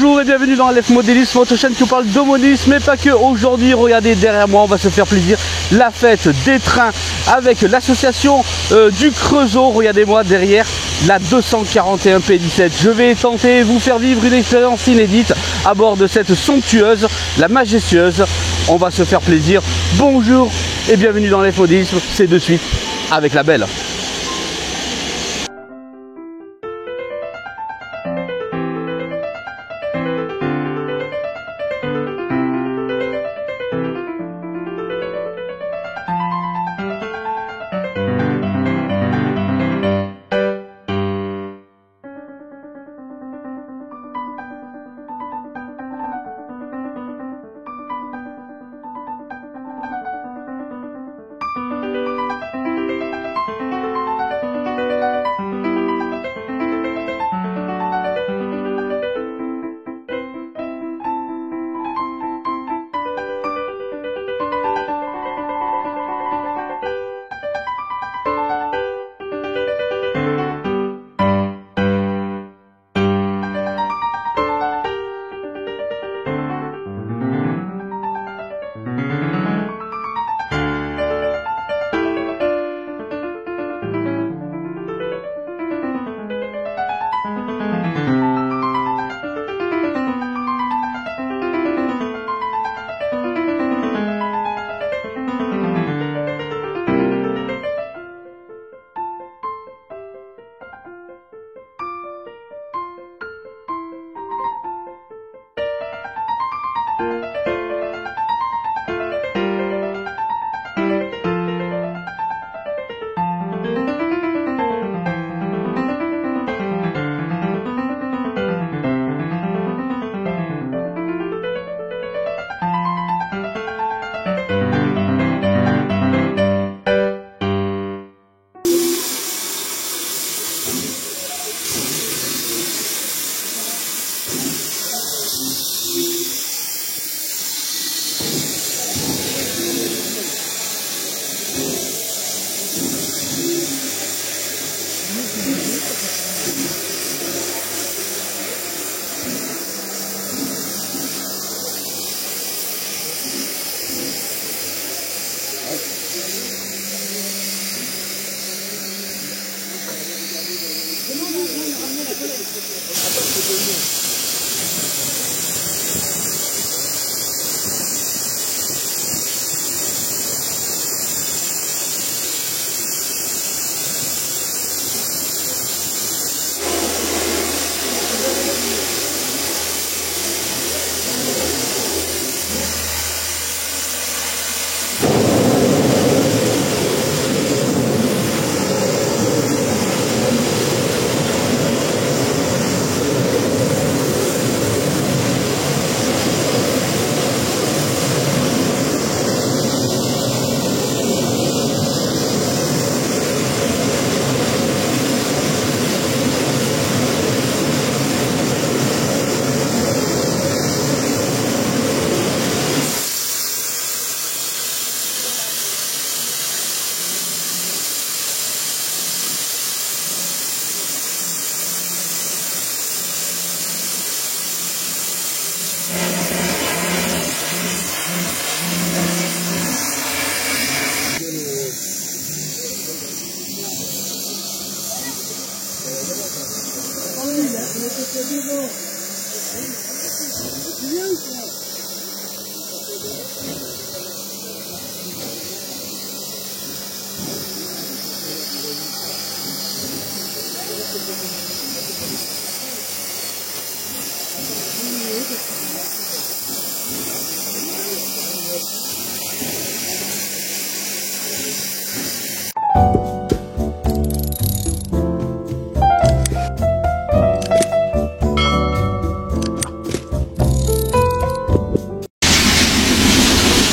Bonjour et bienvenue dans Aleph Modélisme, votre chaîne qui vous parle de modélisme, mais pas que. Aujourd'hui, regardez derrière moi, on va se faire plaisir. La fête des trains avec l'association du Creusot. Regardez-moi derrière la 241 P17. Je vais tenter de vous faire vivre une expérience inédite à bord de cette somptueuse, la majestueuse. On va se faire plaisir. Bonjour et bienvenue dans Aleph Modélisme. C'est de suite avec la belle.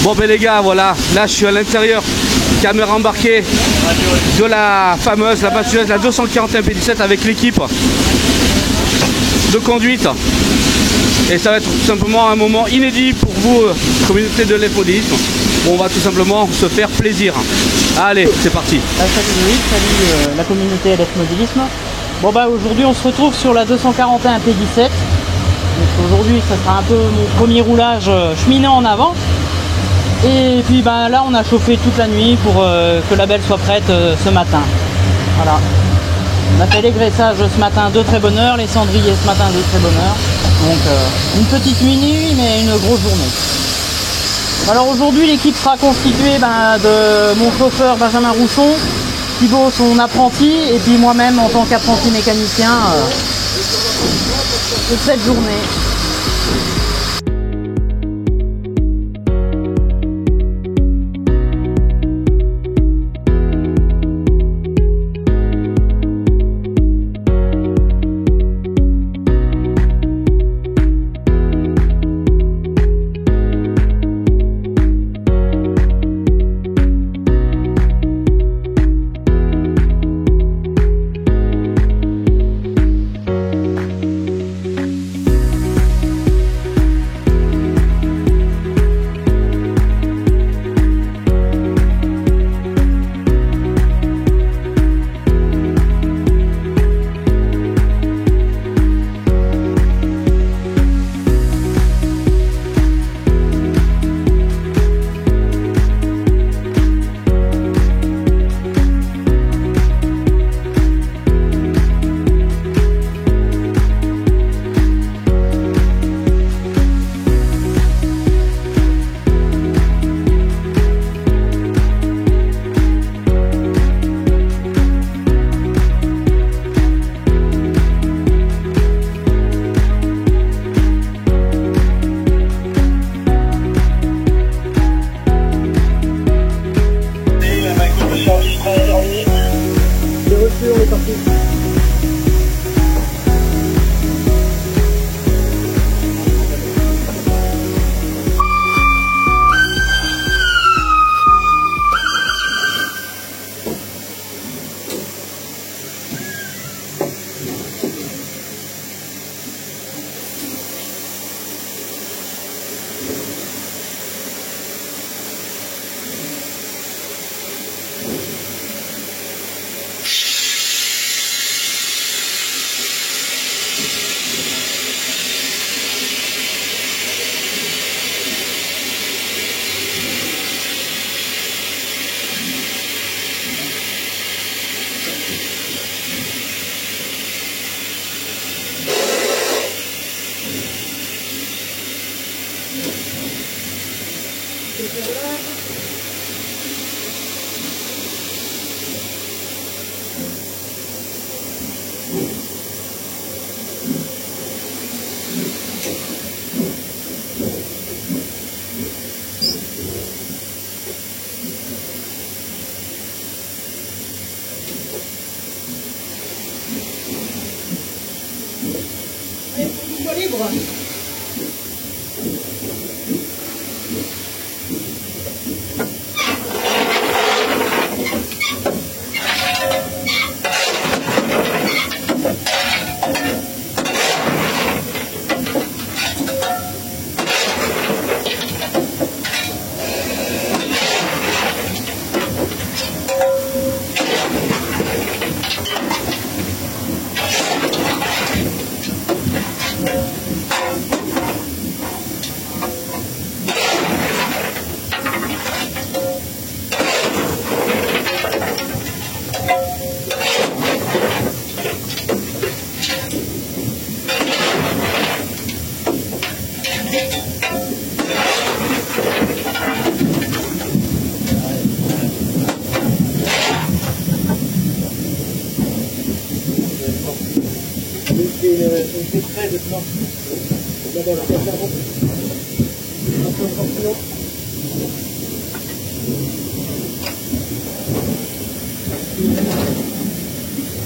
Bon ben les gars, voilà, là je suis à l'intérieur, caméra embarquée de la fameuse, la majestueuse, la 241 P17 avec l'équipe de conduite. Et ça va être tout simplement un moment inédit pour vous, communauté de Aleph Modélisme. Bon, on va tout simplement se faire plaisir. Allez, c'est parti. Salut Loïc, salut la communauté Aleph Modélisme. Bon bah aujourd'hui on se retrouve sur la 241 P17. Donc aujourd'hui, ça sera un peu mon premier roulage cheminant en avant. Et puis ben, là, on a chauffé toute la nuit pour que la belle soit prête ce matin. Voilà. On a fait les graissages ce matin de très bonne heure, les cendriers ce matin de très bonne heure. Donc une petite nuit, mais une grosse journée. Alors aujourd'hui, l'équipe sera constituée de mon chauffeur Benjamin Rousson, Thibaut son apprenti, et puis moi-même en tant qu'apprenti mécanicien de cette journée.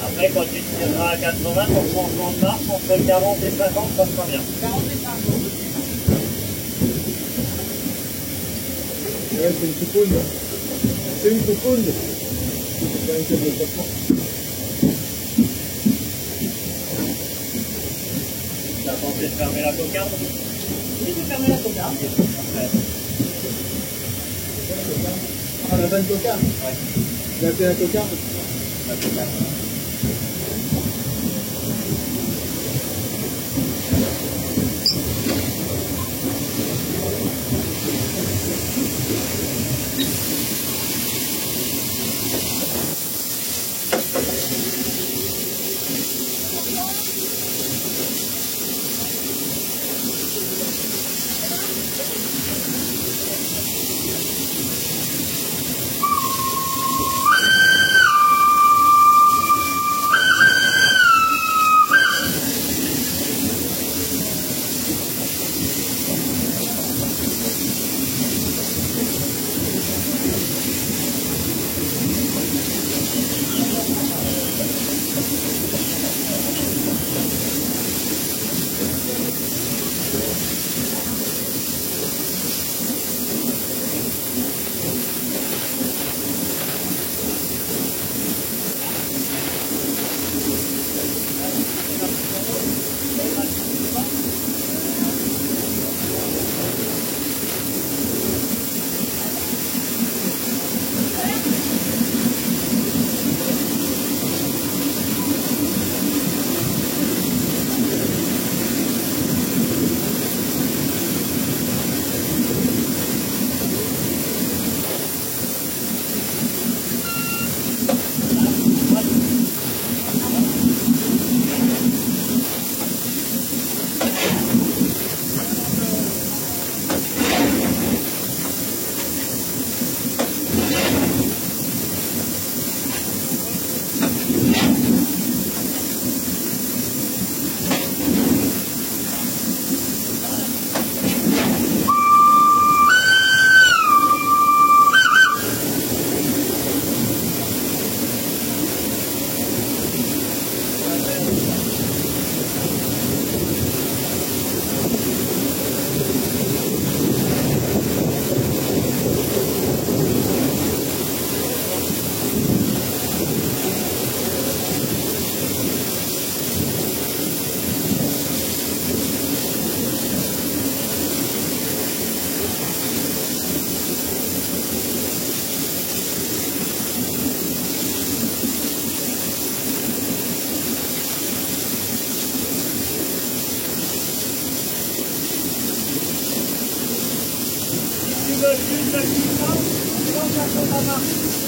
Après, quand tu tireras à 80, ton changement de marche entre 40 et 50, ça sera bien. 40 et 50. Ouais, c'est une coupoune. C'est une coupoune. C'est un câble de traitement. T'as pensé de fermer la cocarde? Il faut fermer la cocarde. Ah, la bonne cocarde? Ouais. Tu as fait la cocarde? La cocarde. veulent juste l'assistance, sans faire la marche.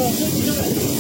encore 2 km.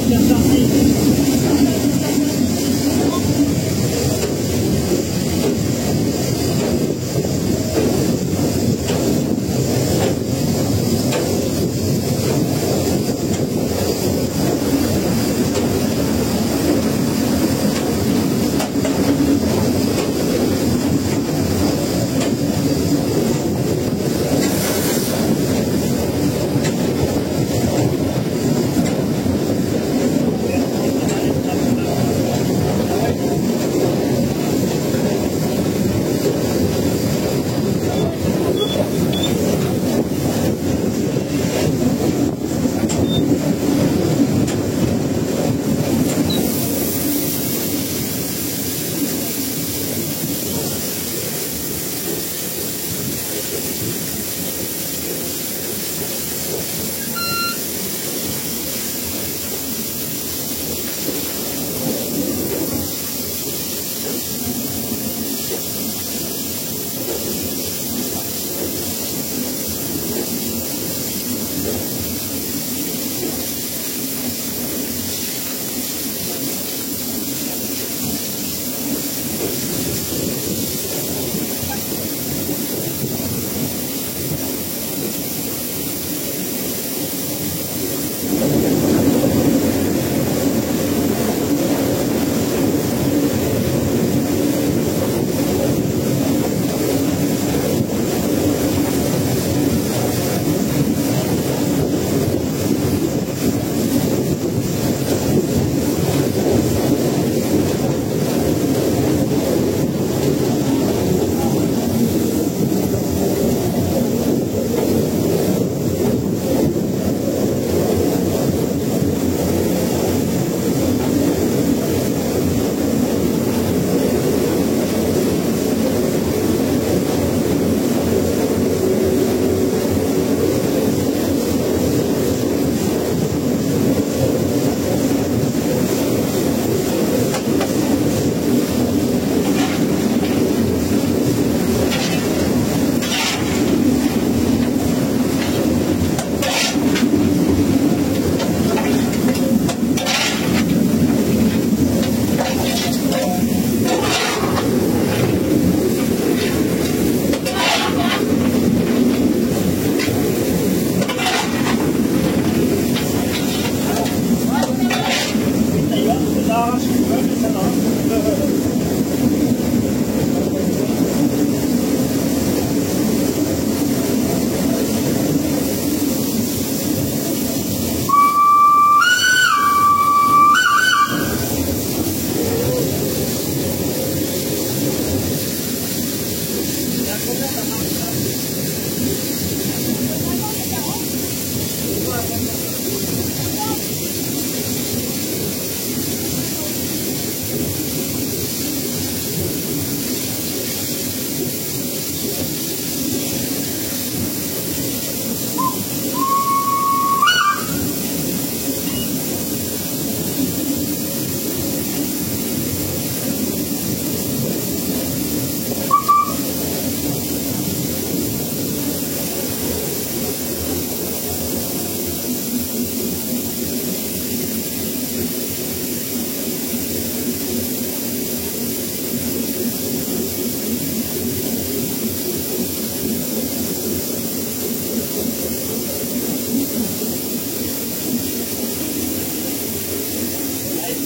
C'est parti.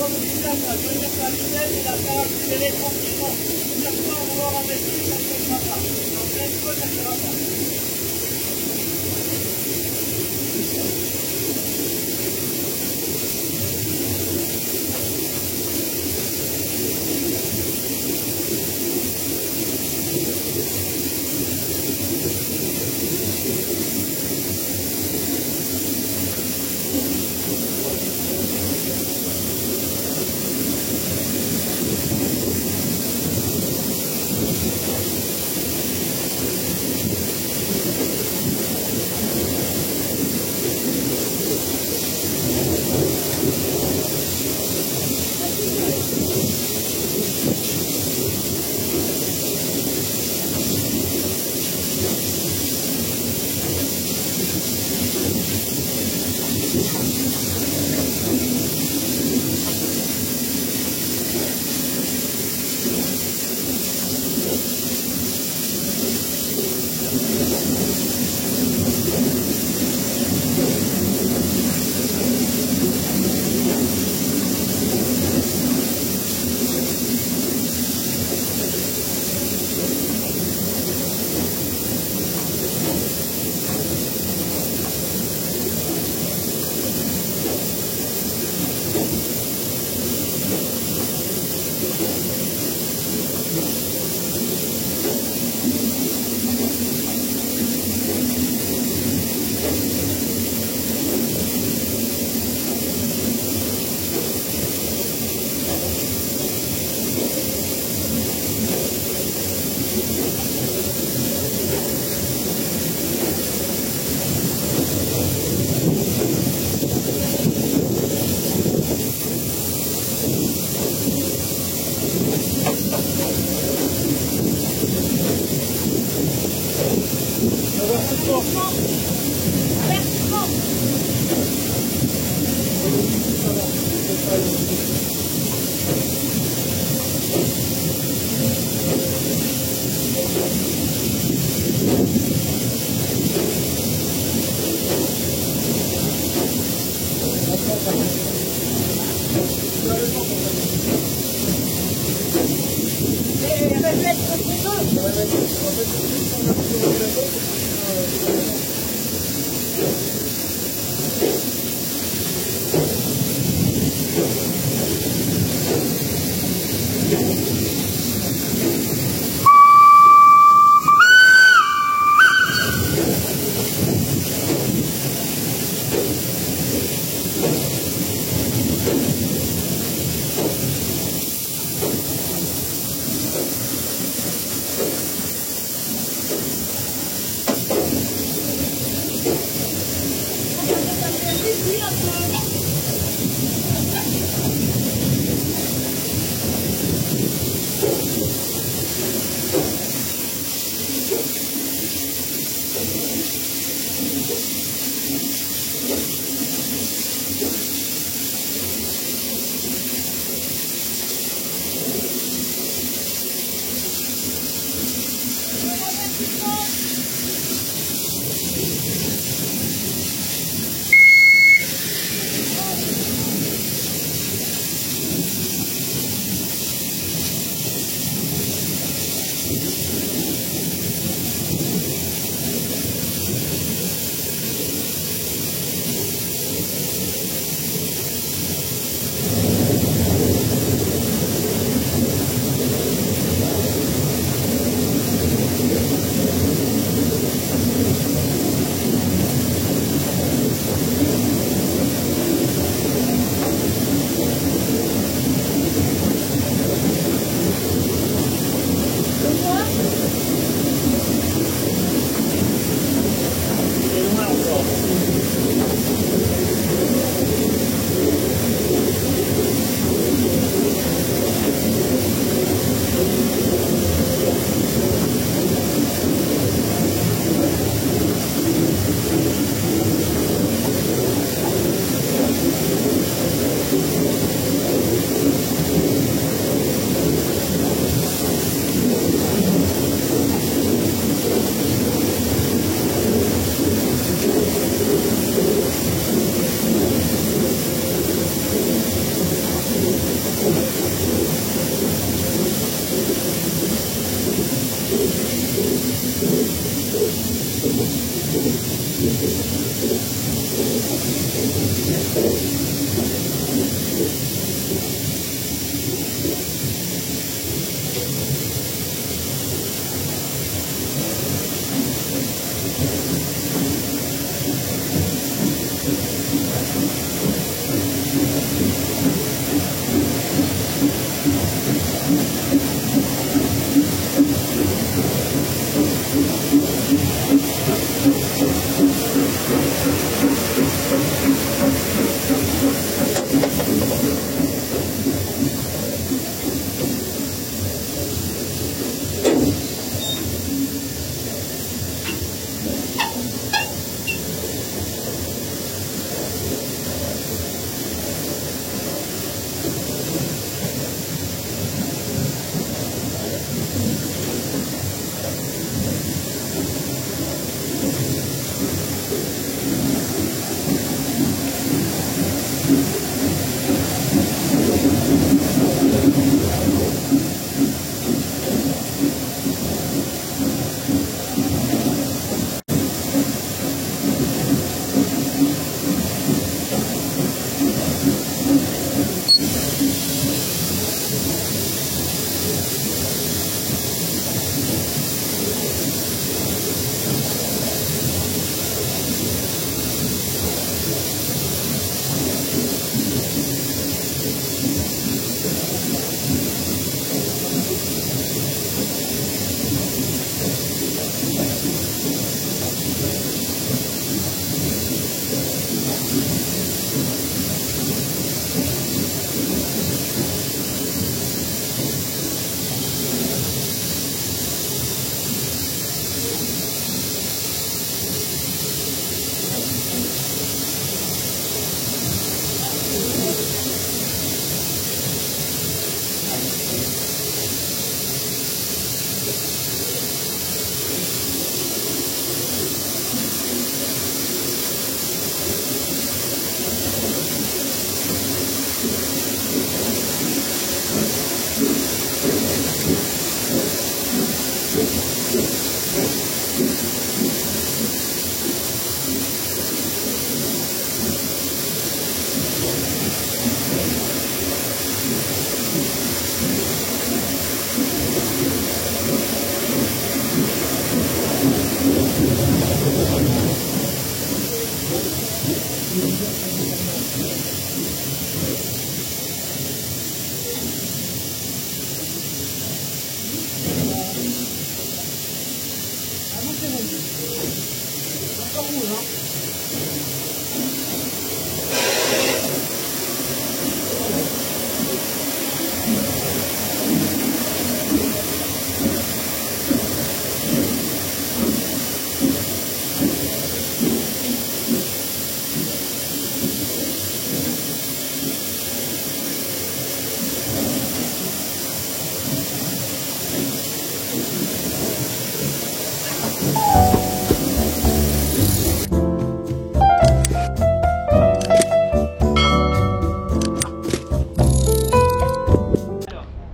vous dites là, ça va venir sur la vitesse et la faire accélérer tranquillement. Dire quoi, on va voir en métier, ça ne fonctionnera pas. En pleine fois, ça ne fera pas.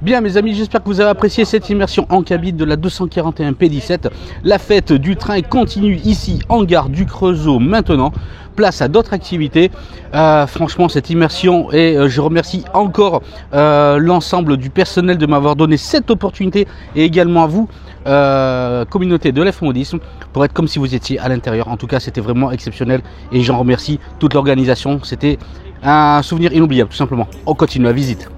Bien mes amis, j'espère que vous avez apprécié cette immersion en cabine de la 241 P17. La fête du train continue ici en gare du Creusot maintenant. Place à d'autres activités. Franchement cette immersion, et je remercie encore l'ensemble du personnel de m'avoir donné cette opportunité, et également à vous, communauté de l'F-Modisme, pour être comme si vous étiez à l'intérieur. En tout cas c'était vraiment exceptionnel et j'en remercie toute l'organisation. C'était un souvenir inoubliable tout simplement. On continue la visite.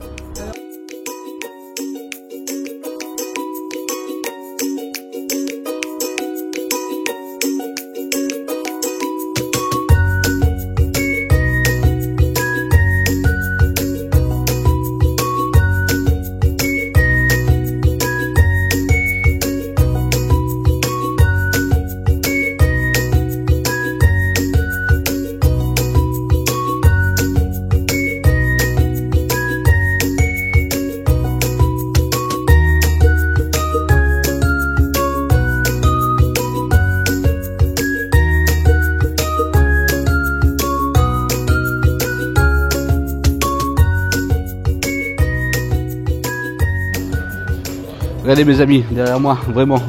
Regardez mes amis, derrière moi, vraiment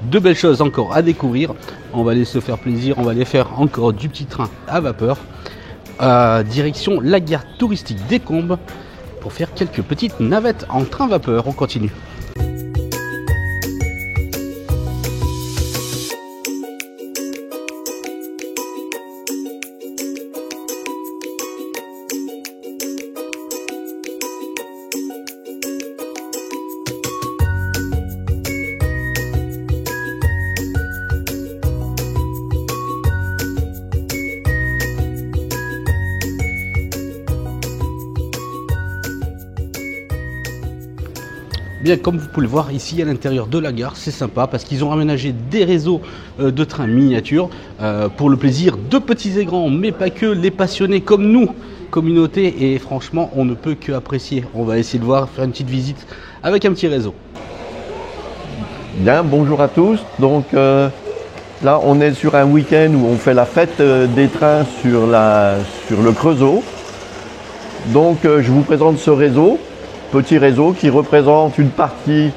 de belles choses encore à découvrir. On va aller se faire plaisir, on va aller faire encore du petit train à vapeur. Direction la gare touristique des Combes pour faire quelques petites navettes en train vapeur. On continue. Bien, comme vous pouvez le voir ici à l'intérieur de la gare, c'est sympa parce qu'ils ont aménagé des réseaux de trains miniatures pour le plaisir de petits et grands, mais pas que, les passionnés comme nous, communauté, et franchement on ne peut que apprécier. On va essayer de voir, faire une petite visite avec un petit réseau. Bien, bonjour à tous. Donc là on est sur un week-end où on fait la fête des trains sur le Creusot. Donc je vous présente ce réseau, petit réseau qui représente une partie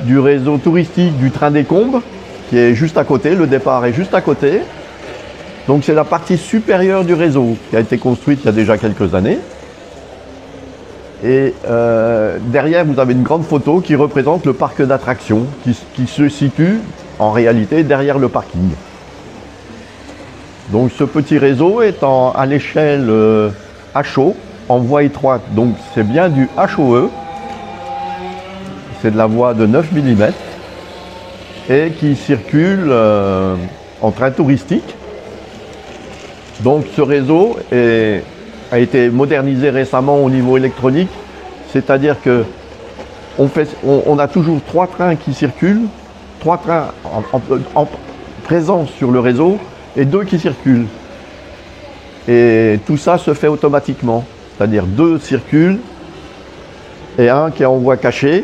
du réseau touristique du train des Combes, qui est juste à côté, le départ est juste à côté. Donc c'est la partie supérieure du réseau qui a été construite il y a déjà quelques années. Et derrière vous avez une grande photo qui représente le parc d'attractions qui se situe en réalité derrière le parking. Donc ce petit réseau est à l'échelle HO, en voie étroite, donc c'est bien du HOE, c'est de la voie de 9 mm et qui circule en train touristique. Donc ce réseau a été modernisé récemment au niveau électronique, c'est-à-dire que on a toujours 3 trains qui circulent, 3 trains en présence sur le réseau et 2 qui circulent. Et tout ça se fait automatiquement, c'est-à-dire 2 circulent et 1 qui est en voie cachée.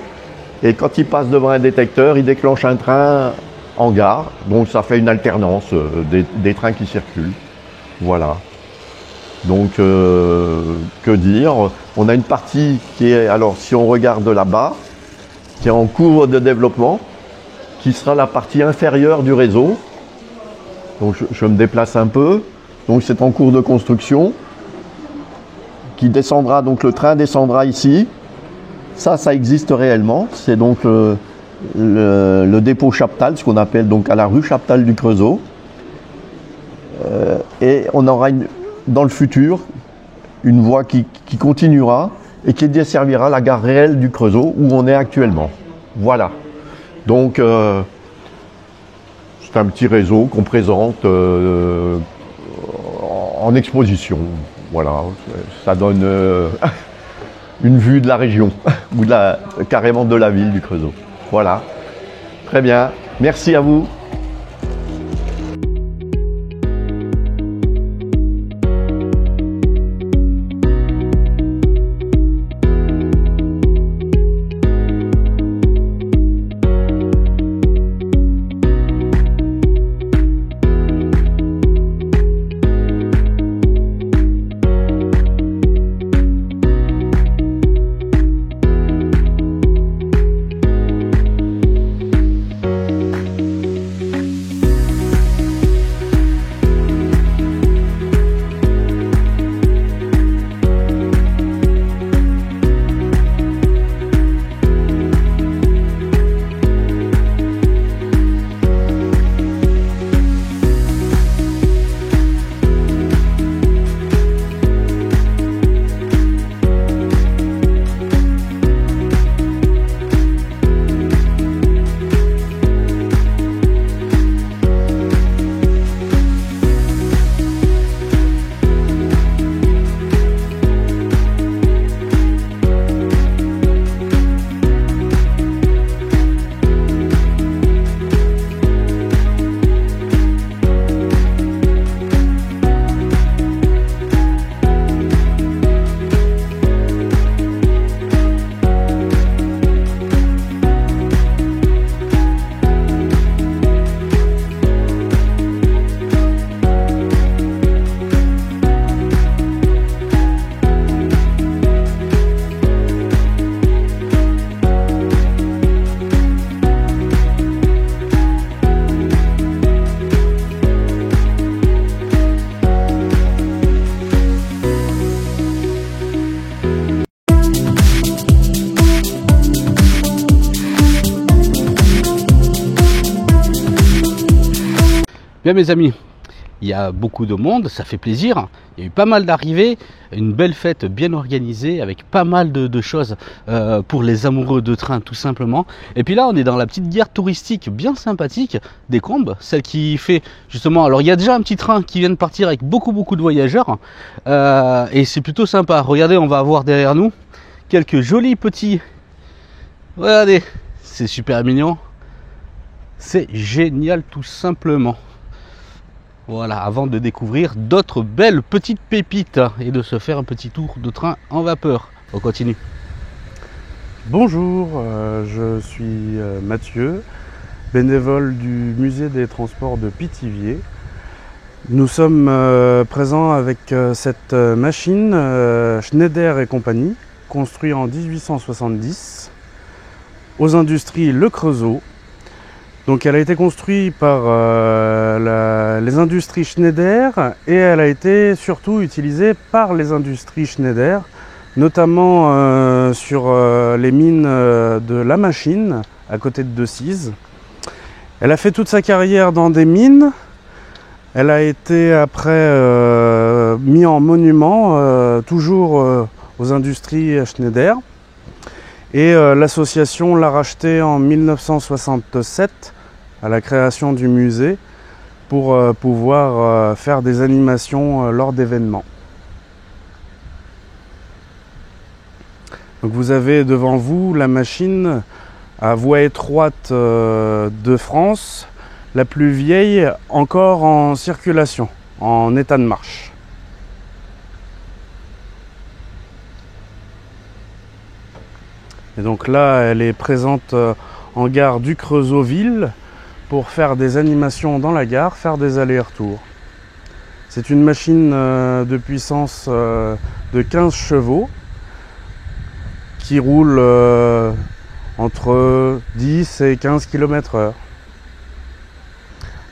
Et quand il passe devant un détecteur, il déclenche un train en gare. Donc ça fait une alternance des trains qui circulent. Voilà. Donc que dire? On a une partie qui est, alors si on regarde là-bas, qui est en cours de développement, qui sera la partie inférieure du réseau. Donc je me déplace un peu. Donc c'est en cours de construction, qui descendra, donc le train descendra ici. Ça existe réellement. C'est donc le dépôt Chaptal, ce qu'on appelle donc à la rue Chaptal du Creusot. Et on aura dans le futur une voie qui continuera et qui desservira la gare réelle du Creusot où on est actuellement. Voilà. Donc c'est un petit réseau qu'on présente en exposition. Voilà, ça donne une vue de la région ou carrément de la ville du Creusot. Voilà, très bien, merci à vous. Bien mes amis, il y a beaucoup de monde, ça fait plaisir. Il y a eu pas mal d'arrivées, une belle fête bien organisée avec pas mal de choses pour les amoureux de train tout simplement. Et puis là on est dans la petite gare touristique bien sympathique des Combes, celle qui fait justement, alors il y a déjà un petit train qui vient de partir avec beaucoup de voyageurs et c'est plutôt sympa. Regardez, on va avoir derrière nous quelques jolis petits Regardez, c'est super mignon. C'est génial tout simplement. Voilà, avant de découvrir d'autres belles petites pépites et de se faire un petit tour de train en vapeur. On continue. Bonjour, je suis Mathieu, bénévole du musée des transports de Pithiviers. Nous sommes présents avec cette machine Schneider et compagnie, construite en 1870 aux industries Le Creusot. Donc elle a été construite par les industries Schneider et elle a été surtout utilisée par les industries Schneider, notamment sur les mines de La Machine, à côté de Decize. Elle a fait toute sa carrière dans des mines. Elle a été après mise en monument, toujours aux industries Schneider. Et l'association l'a rachetée en 1967 à la création du musée pour pouvoir faire des animations lors d'événements. Donc vous avez devant vous la machine à voie étroite de France, la plus vieille encore en circulation, en état de marche. Et donc là, elle est présente en gare du Creusot-Ville pour faire des animations dans la gare, faire des allers-retours. C'est une machine de puissance de 15 chevaux qui roule entre 10 et 15 km/h.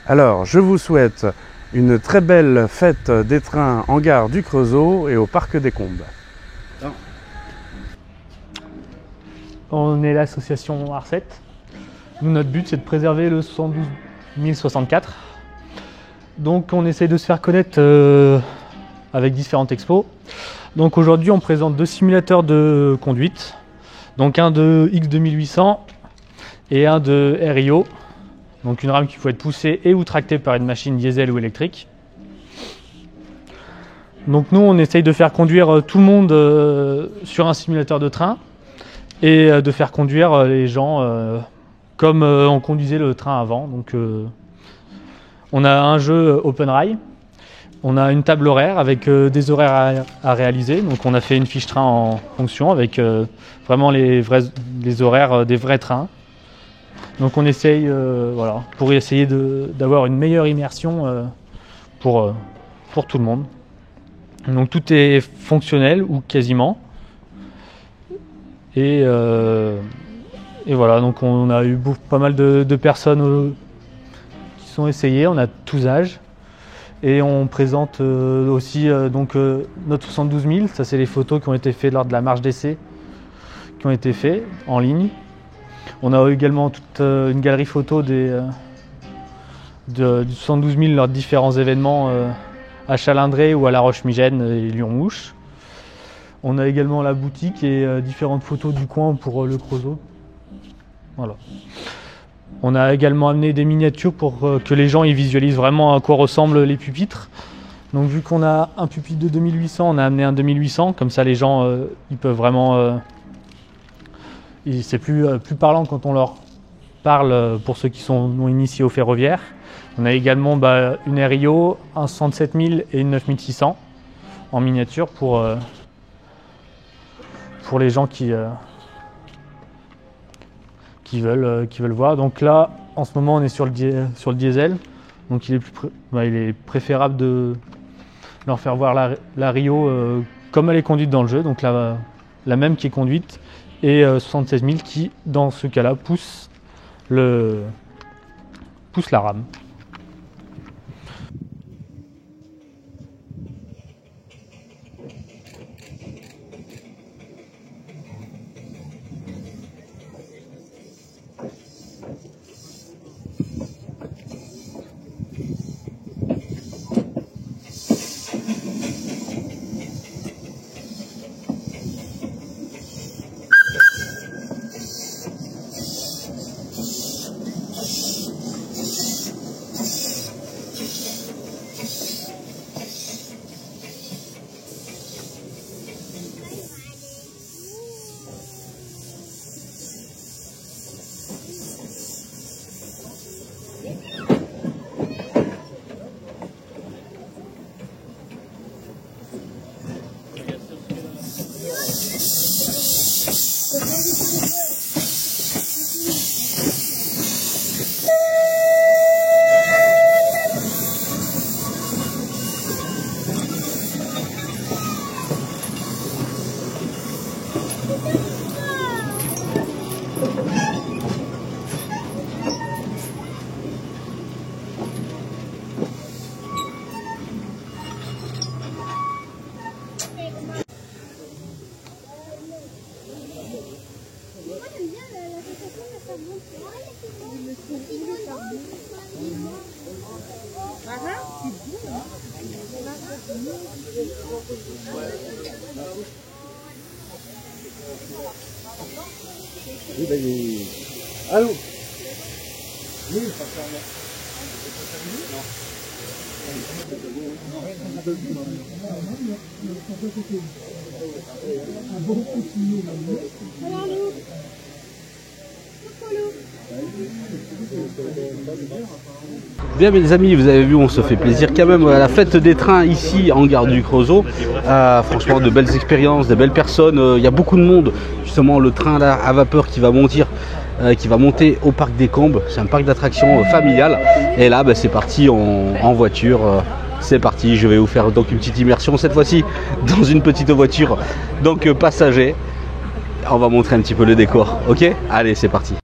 Alors, je vous souhaite une très belle fête des trains en gare du Creusot et au Parc des Combes. On est l'association ARCET. Nous, notre but, c'est de préserver le 112 064. Donc, on essaie de se faire connaître avec différentes expos. Donc, aujourd'hui, on présente 2 simulateurs de conduite. Donc, un de X2800 et un de RIO. Donc, une rame qui peut être poussée et ou tractée par une machine diesel ou électrique. Donc, nous, on essaye de faire conduire tout le monde sur un simulateur de train. Et de faire conduire les gens comme on conduisait le train avant. Donc, on a un jeu Open Rail, on a une table horaire avec des horaires à réaliser. Donc on a fait une fiche train en fonction avec vraiment les horaires des vrais trains. Donc on essaye, voilà, pour essayer d'avoir une meilleure immersion pour tout le monde. Donc tout est fonctionnel ou quasiment. Et voilà, donc on a eu pas mal de personnes qui sont essayées, on a tous âges. Et on présente aussi donc, notre 72 000, ça c'est les photos qui ont été faites lors de la marche d'essai, qui ont été faites en ligne. On a également toute une galerie photo du 72 000 lors de différents événements à Chalindré ou à La Roche-Migène et Lyon-Mouche. On a également la boutique et différentes photos du coin pour le Creusot. Voilà. On a également amené des miniatures pour que les gens y visualisent vraiment à quoi ressemblent les pupitres. Donc vu qu'on a un pupitre de 2800, on a amené un 2800, comme ça les gens ils peuvent vraiment... c'est plus parlant quand on leur parle pour ceux qui sont non initiés au ferroviaire. On a également une RIO, un 67 000 et une 9600 en miniature pour les gens qui veulent voir. Donc là, en ce moment, on est sur le diesel. Donc il est préférable de leur faire voir la Rio comme elle est conduite dans le jeu. Donc la même qui est conduite et 76 000 qui, dans ce cas-là, pousse la rame. Oui, ben, allô. Oui, ça fait Bien mes amis, vous avez vu, on se fait plaisir quand même à la fête des trains ici en gare du Creusot. Franchement de belles expériences, de belles personnes, il y a beaucoup de monde. Justement le train là à vapeur qui va monter au parc des Combes. C'est un parc d'attractions familial. Et là c'est parti en voiture. C'est parti, je vais vous faire donc une petite immersion cette fois-ci dans une petite voiture donc passager. On va montrer un petit peu le décor, ok? Allez, c'est parti.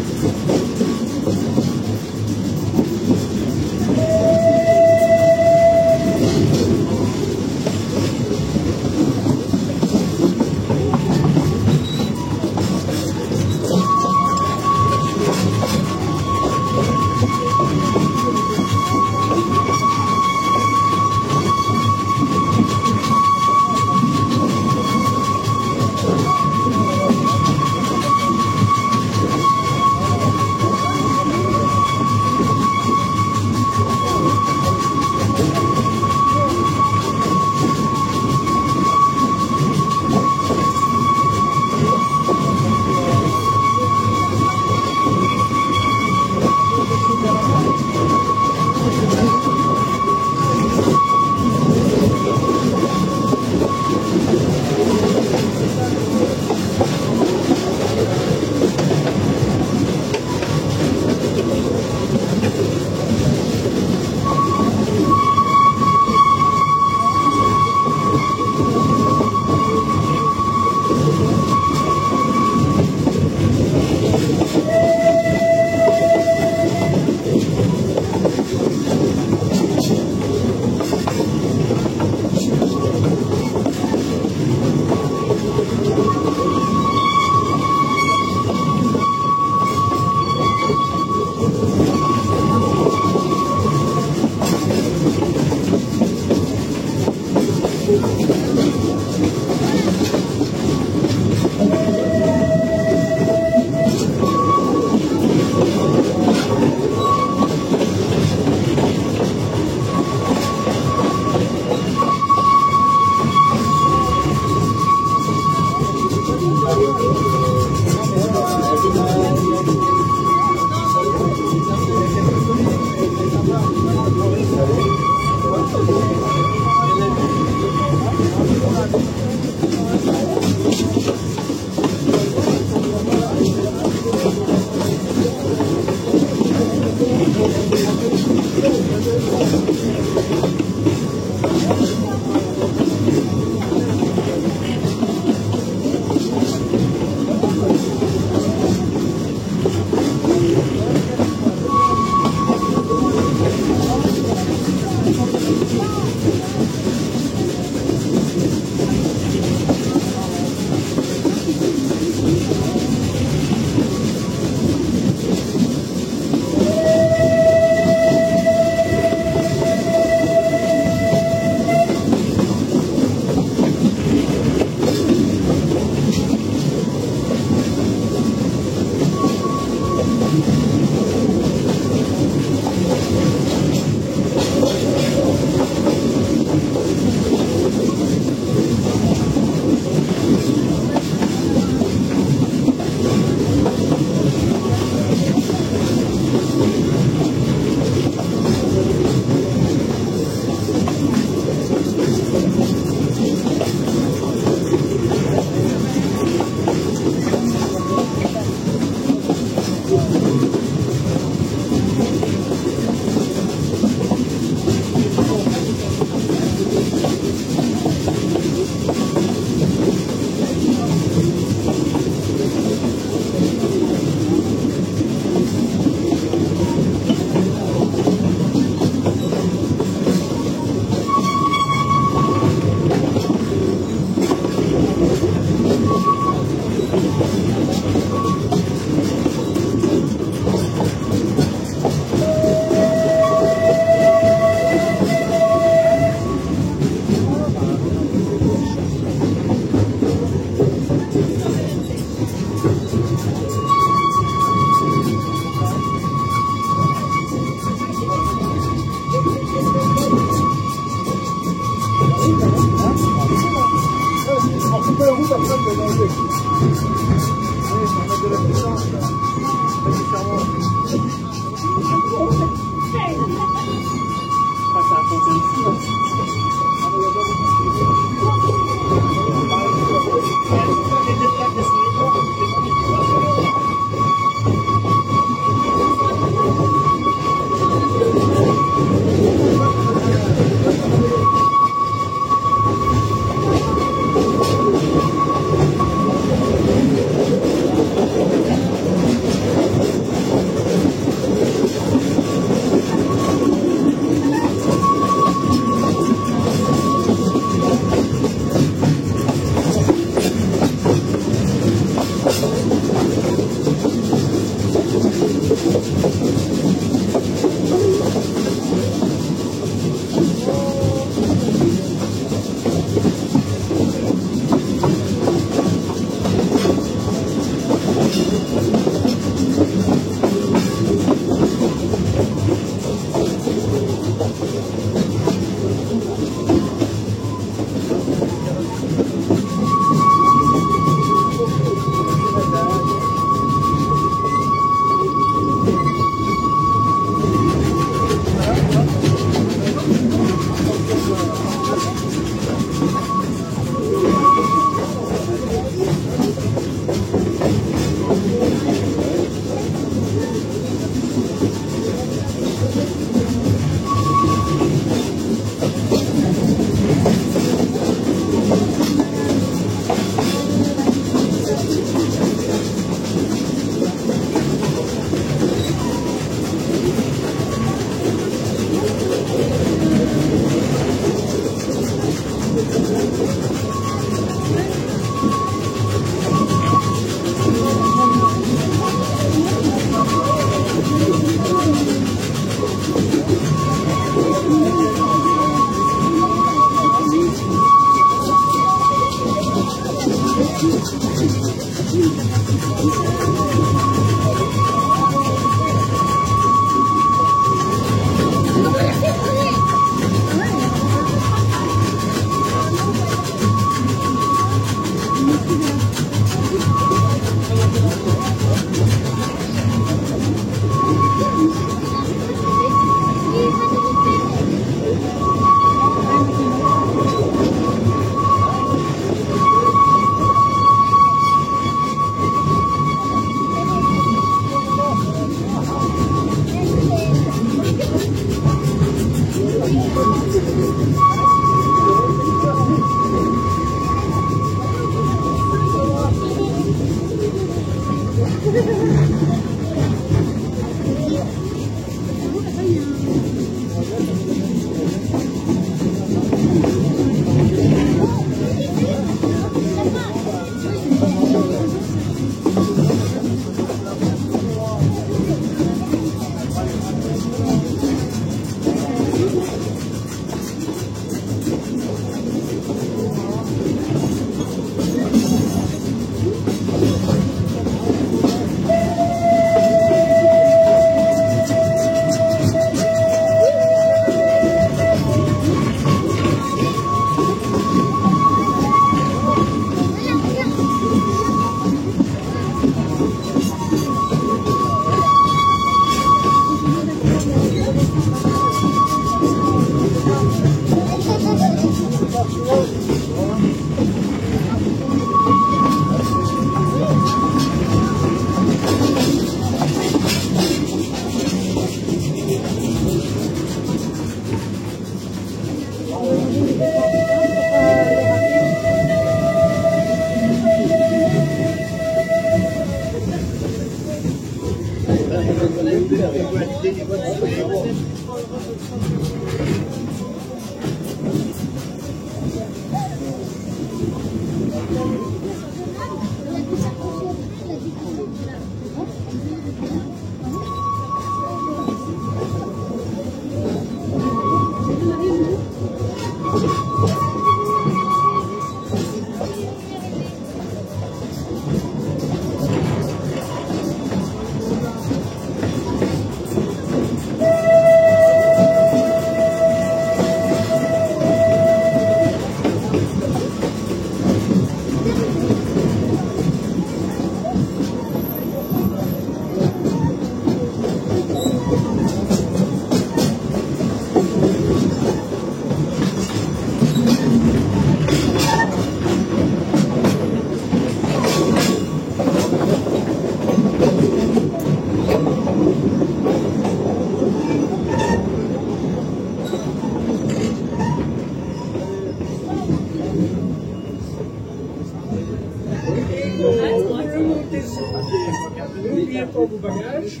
N'oubliez pas vos bagages.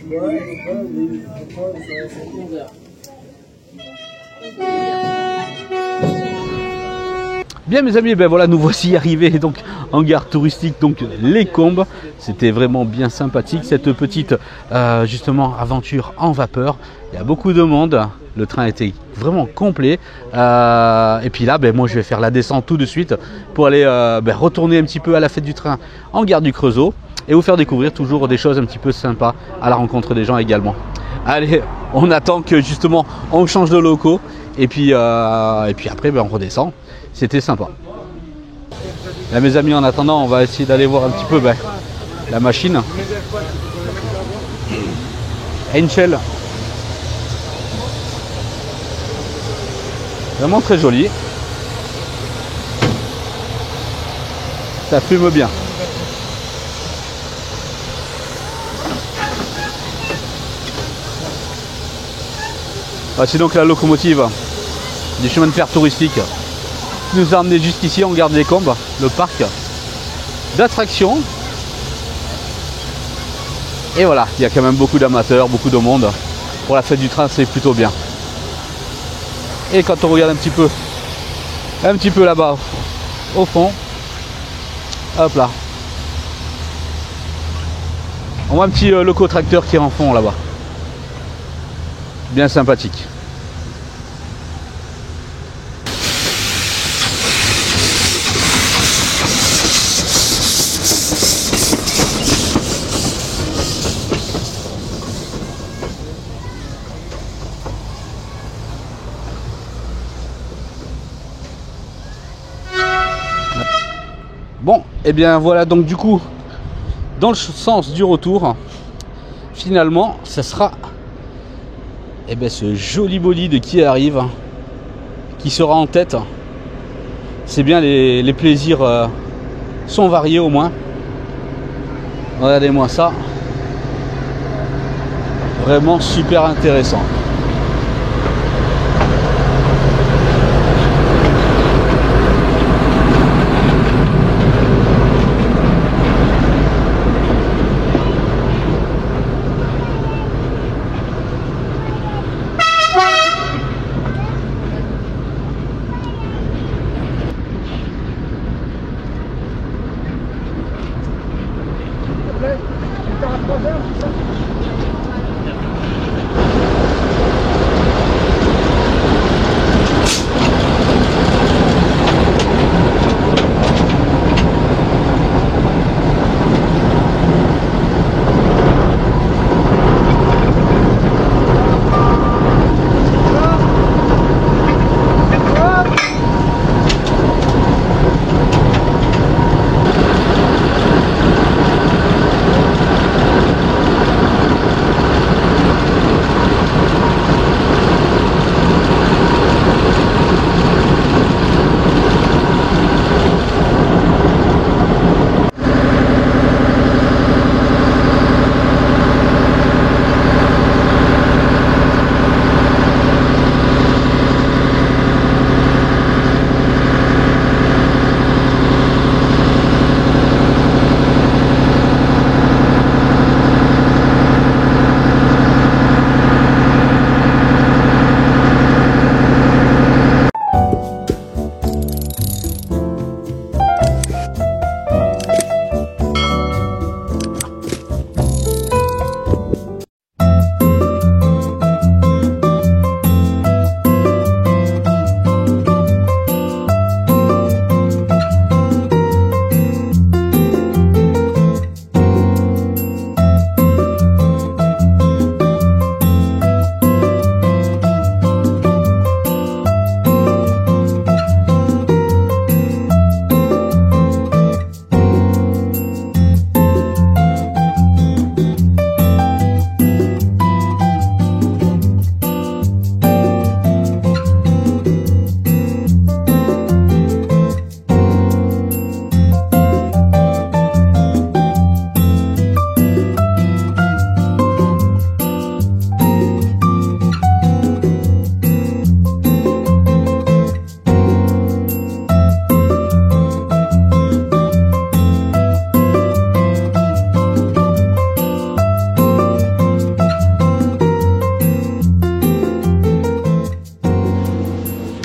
Bien mes amis, ben voilà, nous voici arrivés donc en gare touristique, donc les Combes. C'était vraiment bien sympathique cette petite justement aventure en vapeur. Il y a beaucoup de monde, le train était vraiment complet. Et puis là, ben, moi je vais faire la descente tout de suite pour aller retourner un petit peu à la fête du train en gare du Creusot et vous faire découvrir toujours des choses un petit peu sympas à la rencontre des gens également. Allez, on attend que justement on change de locaux et puis après ben, on redescend. C'était sympa. Là mes amis, en attendant, on va essayer d'aller voir un petit peu la machine. Henschel. Vraiment très joli. Ça fume bien. Voici donc la locomotive du chemin de fer touristique qui nous a emmené jusqu'ici en gare des Combes, le parc d'attractions. Et voilà, il y a quand même beaucoup d'amateurs, beaucoup de monde. Pour la fête du train, c'est plutôt bien. Et quand on regarde un petit peu là-bas au fond, hop là, on voit un petit locotracteur qui est en fond là-bas. Bien sympathique. Bon, et bien voilà, donc du coup, dans le sens du retour, finalement, ça sera ce joli bolide qui arrive, qui sera en tête. C'est bien, les plaisirs sont variés au moins. Regardez-moi ça. Vraiment super intéressant.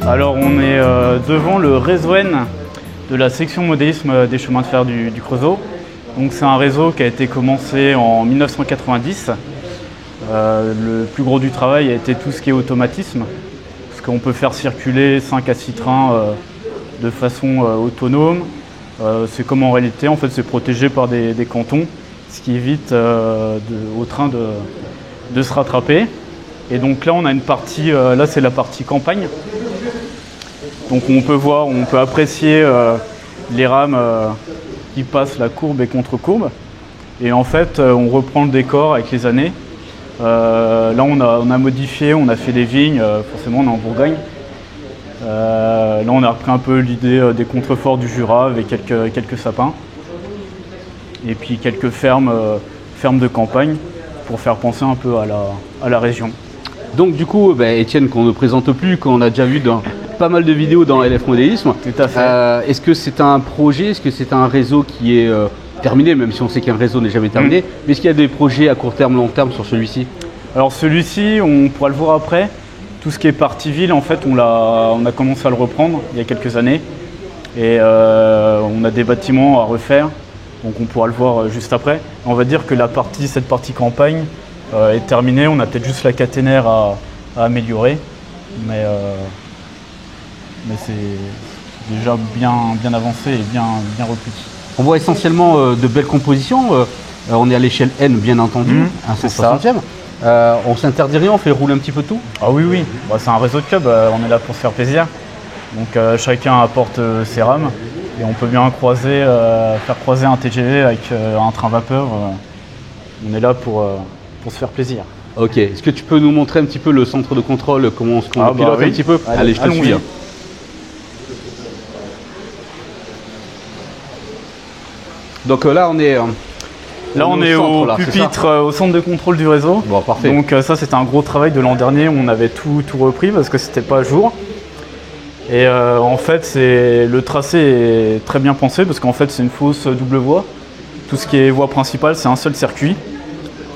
Alors on est devant le réseau N de la section modélisme des chemins de fer du Creusot. Donc c'est un réseau qui a été commencé en 1990. Le plus gros du travail a été tout ce qui est automatisme, parce qu'on peut faire circuler 5 à 6 trains de façon autonome. C'est comme en réalité, en fait c'est protégé par des cantons, ce qui évite au train de se rattraper. Et donc là on a une partie, là c'est la partie campagne. Donc on peut apprécier les rames qui passent la courbe et contre-courbe. Et en fait on reprend le décor avec les années. Là on a modifié, on a fait des vignes, forcément on est en Bourgogne. Là on a repris un peu l'idée des contreforts du Jura avec quelques sapins. Et puis quelques fermes de campagne pour faire penser un peu à la région. Donc du coup, Étienne, qu'on ne présente plus, qu'on a déjà vu dans pas mal de vidéos dans LF Modélisme. Tout à fait. Est-ce que c'est un projet, est-ce que c'est un réseau qui est terminé, même si on sait qu'un réseau n'est jamais terminé, mais est-ce qu'il y a des projets à court terme, long terme sur celui-ci? Alors celui-ci, on pourra le voir après. Tout ce qui est partie ville, en fait, on a commencé à le reprendre il y a quelques années. Et on a des bâtiments à refaire, donc on pourra le voir juste après. On va dire que cette partie campagne est terminée. On a peut-être juste la caténaire à améliorer, mais c'est déjà bien avancé et bien repris. On voit essentiellement de belles compositions. On est à l'échelle N, bien entendu, un 160e. On s'interdit rien, on fait rouler un petit peu tout? Ah oui. Bah, c'est un réseau de clubs, on est là pour se faire plaisir. Donc chacun apporte ses rames et on peut bien faire croiser un TGV avec un train vapeur. On est là pour se faire plaisir. Ok, est-ce que tu peux nous montrer un petit peu le centre de contrôle, comment on se pilote un petit peu? Allez, je te suis. Donc là, on est au pupitre, au centre de contrôle du réseau. Bon, parfait. Donc ça, c'était un gros travail de l'an dernier. On avait tout repris parce que c'était pas à jour. Et en fait, le tracé est très bien pensé parce qu'en fait, c'est une fausse double voie. Tout ce qui est voie principale, c'est un seul circuit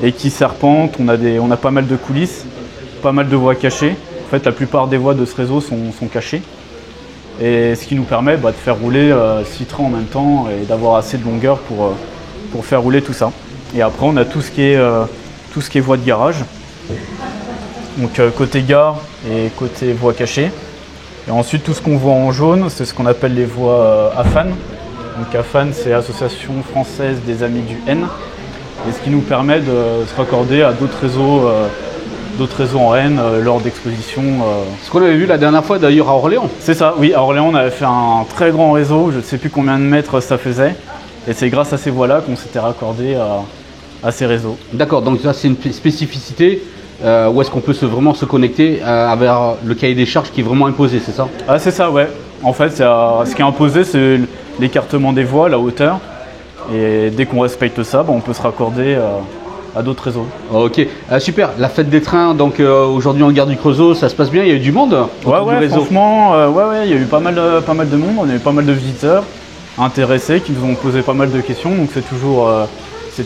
et qui serpente. On a pas mal de coulisses, pas mal de voies cachées. En fait, la plupart des voies de ce réseau sont cachées. Et ce qui nous permet de faire rouler 6 trains en même temps et d'avoir assez de longueur pour faire rouler tout ça. Et après, on a tout ce qui est voie de garage. Donc côté gare et côté voie cachée. Et ensuite, tout ce qu'on voit en jaune, c'est ce qu'on appelle les voies AFAN. Donc AFAN, c'est l'Association française des amis du N. Et ce qui nous permet de se raccorder à d'autres réseaux en N lors d'expositions. Ce qu'on avait vu la dernière fois d'ailleurs à Orléans. C'est ça, oui, à Orléans on avait fait un très grand réseau, je ne sais plus combien de mètres ça faisait. Et c'est grâce à ces voies-là qu'on s'était raccordé à ces réseaux. D'accord, donc ça c'est une spécificité où est-ce qu'on peut vraiment se connecter avec le cahier des charges qui est vraiment imposé, c'est ça? Ah c'est ça, ouais. En fait, ce qui est imposé, c'est l'écartement des voies, la hauteur. Et dès qu'on respecte ça, on peut se raccorder à d'autres réseaux. Ok, super. La fête des trains, donc aujourd'hui en gare du Creusot, ça se passe bien? Il y a eu du monde? Ouais, franchement, il y a eu pas mal de monde. On a eu pas mal de visiteurs intéressés qui nous ont posé pas mal de questions. Donc c'est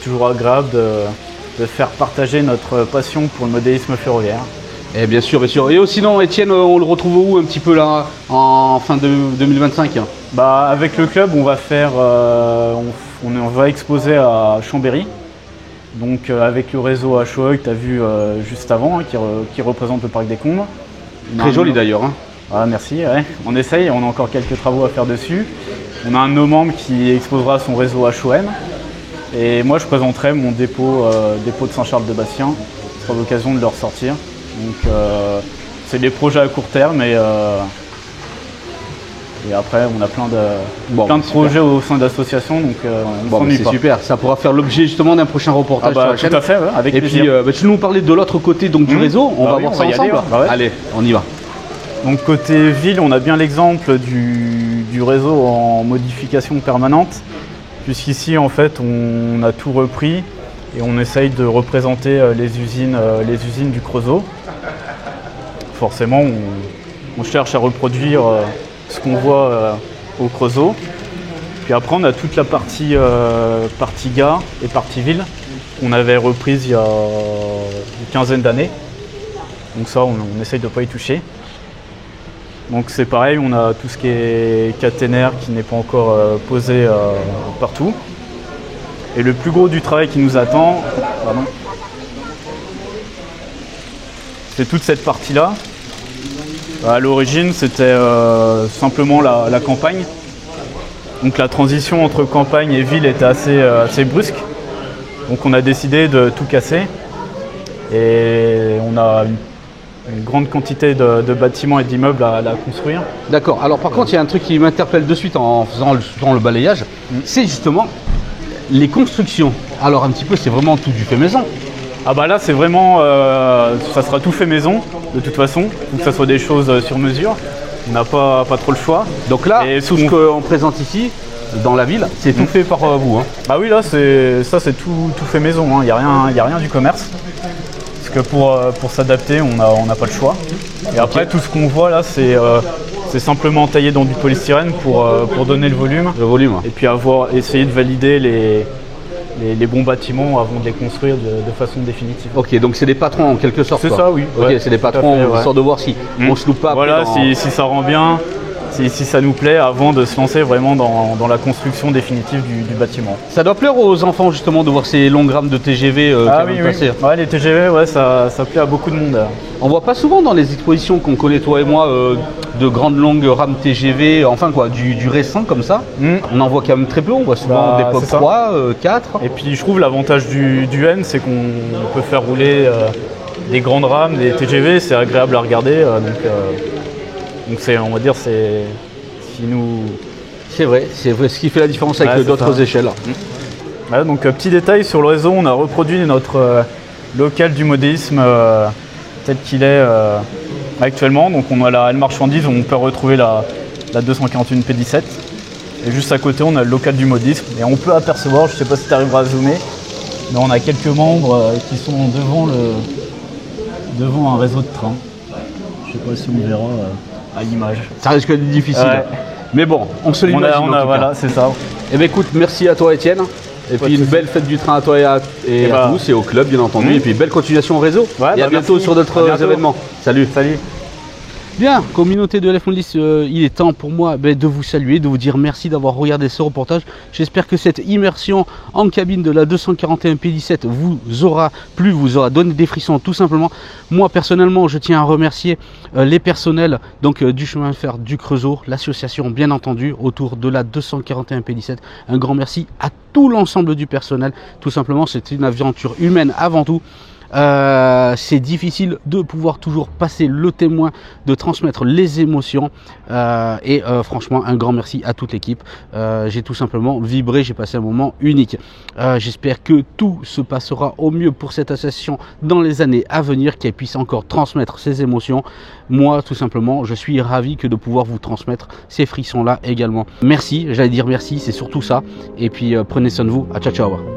toujours agréable de faire partager notre passion pour le modélisme ferroviaire. Et bien sûr, bien sûr. Et sinon, Étienne, on le retrouve où un petit peu là en fin de 2025? Avec le club, on va on va exposer à Chambéry. Donc avec le réseau HOE que tu as vu juste avant, qui représente le parc des Combes. Très joli d'ailleurs. Ah, merci, ouais. On essaye, on a encore quelques travaux à faire dessus. On a un de nos membres qui exposera son réseau HOM. Et moi je présenterai mon dépôt de Saint-Charles-de-Bastien. Ce sera l'occasion de le ressortir. Donc c'est des projets à court terme et après on a plein de projets au sein d'associations, donc c'est super, ça pourra faire l'objet justement d'un prochain reportage sur la chaîne. Tout à fait, ouais, avec plaisir. Et puis tu nous parlais de l'autre côté donc, du réseau, on va voir ça ensemble. Allez, on y va. Donc côté ville, on a bien l'exemple du réseau en modification permanente, puisqu'ici en fait on a tout repris et on essaye de représenter les usines du Creusot. Forcément, on cherche à reproduire ce qu'on voit au Creusot. Puis après, on a toute la partie gare et partie ville qu'on avait reprise il y a une quinzaine d'années. Donc ça, on essaye de ne pas y toucher. Donc c'est pareil, on a tout ce qui est caténaire qui n'est pas encore posé partout. Et le plus gros du travail qui nous attend, c'est toute cette partie-là. À l'origine, c'était simplement la campagne. Donc la transition entre campagne et ville était assez brusque. Donc on a décidé de tout casser. Et on a une grande quantité de bâtiments et d'immeubles à construire. D'accord. Alors par contre, il y a un truc qui m'interpelle de suite en faisant le balayage, c'est justement les constructions. Alors un petit peu, c'est vraiment tout du fait maison. Ah bah là, c'est vraiment, ça sera tout fait maison, de toute façon. Il faut que ça soit des choses sur mesure. On n'a pas trop le choix. Donc là, et tout ce qu'on présente ici, dans la ville, c'est tout fait par vous. Hein. Ah oui, là, c'est tout fait maison. Il n'y a rien du commerce. Parce que pour s'adapter, on n'a pas le choix. Et après, tout ce qu'on voit là, c'est simplement taillé dans du polystyrène pour donner le volume. Et puis essayer de valider les bons bâtiments avant de les construire de façon définitive. Ok, donc c'est des patrons en quelque sorte. C'est ça, oui. Ok, Ouais, c'est des patrons, histoire de voir si on se loupe pas. Voilà, si ça rend bien, si ça nous plaît, avant de se lancer vraiment dans la construction définitive du bâtiment. Ça doit plaire aux enfants justement de voir ces longues rames de TGV passer. Ouais, les TGV, ouais, ça plaît à beaucoup de monde. On voit pas souvent dans les expositions qu'on connaît toi et moi de grandes longues rames TGV, enfin quoi, du récent comme ça. On en voit quand même très peu, on voit souvent d'époque 3, 4. Et puis je trouve l'avantage du N, c'est qu'on peut faire rouler des grandes rames, des TGV, c'est agréable à regarder. Donc on va dire, c'est ce qui nous... C'est vrai, ce qui fait la différence avec d'autres échelles. Voilà, donc petit détail sur le réseau, on a reproduit notre local du modélisme tel qu'il est actuellement. Donc on a la marchandise où on peut retrouver la 241 P17. Et juste à côté, on a le local du modélisme. Et on peut apercevoir, je ne sais pas si tu arriveras à zoomer, mais on a quelques membres qui sont devant un réseau de train. Je ne sais pas si on verra à l'image. Ça risque d'être difficile. Ouais. Mais bon, on se l'imagine. Voilà, c'est ça. Eh bien écoute, merci à toi Étienne. Et puis une belle fête du train à toi et à tous et au club bien entendu. Et puis belle continuation au réseau. Et à bientôt sur d'autres événements. Salut. Bien, communauté de LF Modelis, il est temps pour moi de vous saluer, de vous dire merci d'avoir regardé ce reportage. J'espère que cette immersion en cabine de la 241 P17 vous aura plu, vous aura donné des frissons tout simplement. Moi personnellement, je tiens à remercier les personnels donc, du chemin de fer du Creusot, l'association bien entendu autour de la 241 P17. Un grand merci à tout l'ensemble du personnel. Tout simplement, c'est une aventure humaine avant tout. C'est difficile de pouvoir toujours passer le témoin, de transmettre les émotions et franchement un grand merci à toute l'équipe. J'ai tout simplement vibré, j'ai passé un moment unique. J'espère que tout se passera au mieux pour cette association dans les années à venir, qu'elle puisse encore transmettre ses émotions. Moi tout simplement je suis ravi que de pouvoir vous transmettre ces frissons là également. Merci, j'allais dire merci, c'est surtout ça. Et puis prenez soin de vous, à ciao ciao.